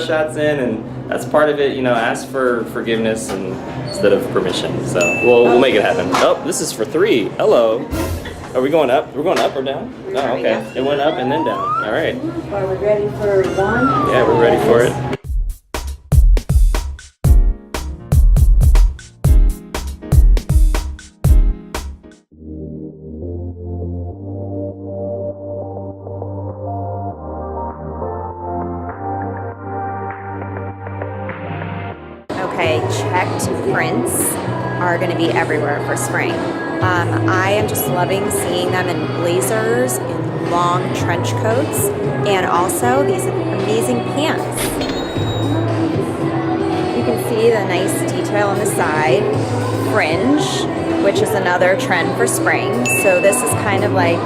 shots in, and that's part of it. You know, ask for forgiveness and instead of permission. So we'll make it happen. Oh, this is for 3. Hello. Are we going up? We're going up or down? Oh, okay. It went up and then down. All right. Are we ready for 1? Yeah, we're ready for it. Okay, checked prints are going to be everywhere for spring. I am just loving seeing them in blazers, in long trench coats, and also these amazing pants. You can see the nice detail on the side, fringe, which is another trend for spring. So this is kind of like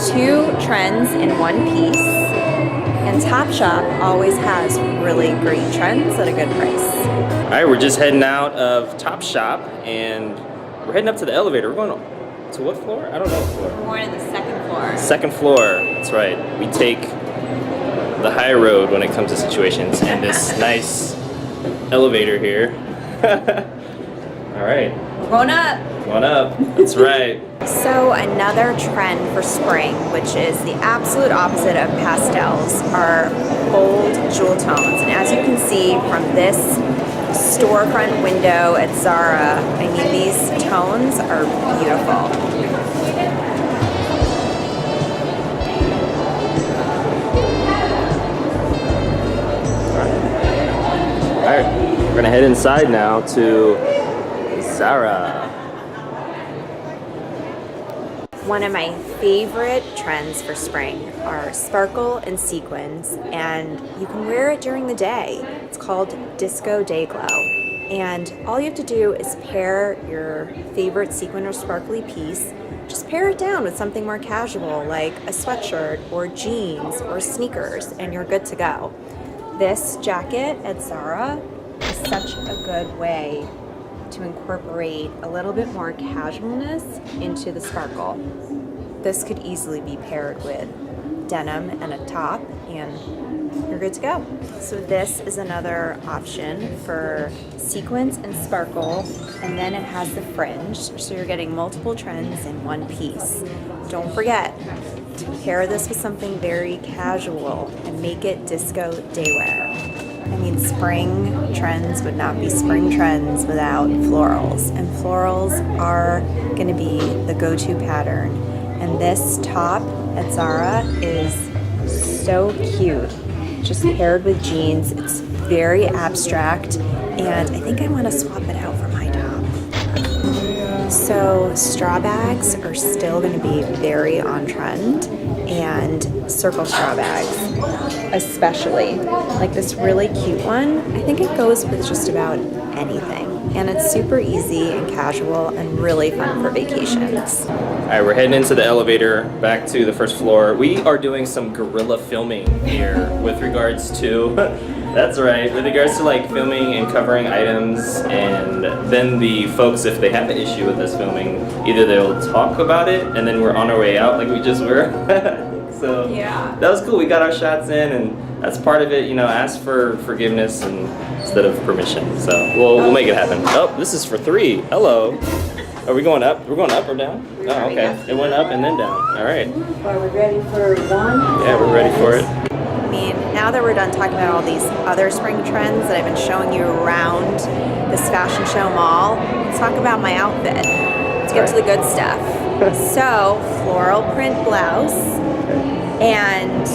2 trends in one piece. And Topshop always has really great trends at a good price. All right, we're just heading out of Topshop and we're heading up to the elevator. We're going to what floor? I don't know what floor. We're going to the 2nd floor. 2nd floor, that's right. We take the high road when it comes to situations and this nice elevator here. All right. We're going up. Going up, that's right. So another trend for spring, which is the absolute opposite of pastels, are bold jewel tones. And as you can see from this storefront window at Zara, I mean, these tones are beautiful. All right, we're gonna head inside now to Zara. One of my favorite trends for spring are sparkle and sequins, and you can wear it during the day. It's called Disco Day Glow. And all you have to do is pair your favorite sequin or sparkly piece, just pair it down with something more casual like a sweatshirt or jeans or sneakers, and you're good to go. This jacket at Zara is such a good way to incorporate a little bit more casualness into the sparkle. This could easily be paired with denim and a top, and you're good to go. So this is another option for sequins and sparkle, and then it has the fringe, so you're getting multiple trends in one piece. Don't forget to pair this with something very casual and make it disco daywear. I mean, spring trends would not be spring trends without florals, and florals are going to be the go-to pattern. And this top at Zara is so cute, just paired with jeans. It's very abstract, and I think I want to swap it out for my top. So straw bags are still going to be very on trend, and circle straw bags especially. Like this really cute one, I think it goes with just about anything, and it's super easy and casual and really fun for vacations. All right, we're heading into the elevator back to the 1st floor. We are doing some guerrilla filming here with regards to that's right, with regards to like filming and covering items, and then the folks, if they have an issue with us filming, either they'll talk about it and then we're on our way out like we just were. So yeah, that was cool. We got our shots in, and that's part of it. You know, ask for forgiveness and instead of permission. So we'll make it happen. Oh, this is for 3. Hello. Are we going up? We're going up or down? Oh, okay. It went up and then down. All right. Are we ready for 1? Yeah, we're ready for it. I mean, now that we're done talking about all these other spring trends that I've been showing you around this fashion show mall, let's talk about my outfit. Let's get to the good stuff. So, floral print blouse, and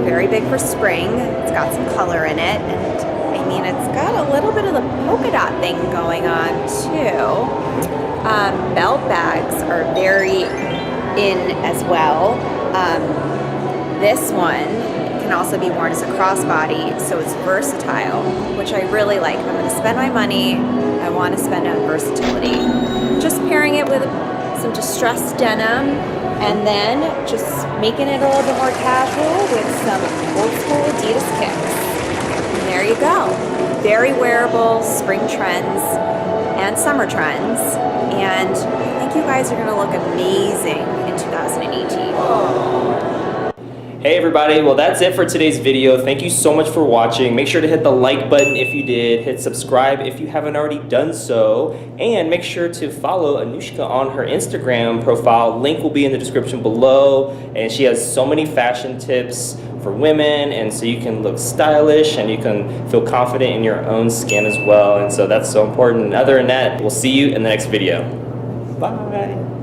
very big for spring. It's got some color in it, and I mean, it's got a little bit of the polka dot thing going on too. Belt bags are very in as well. This one can also be worn as a crossbody, so it's versatile, which I really like. If I'm going to spend my money, I want to spend on versatility. Just pairing it with some distressed denim, and then just making it a little bit more casual with some old school Adidas kicks. And there you go. Very wearable spring trends and summer trends, and I think you guys are going to look amazing in 2018. Hey everybody, well that's it for today's video. Thank you so much for watching. Make sure to hit the like button if you did, hit subscribe if you haven't already done so, and make sure to follow Anoushka on her Instagram profile. Link will be in the description below, and she has so many fashion tips for women, and so you can look stylish and you can feel confident in your own skin as well, and so that's so important. Other than that, we'll see you in the next video. Bye.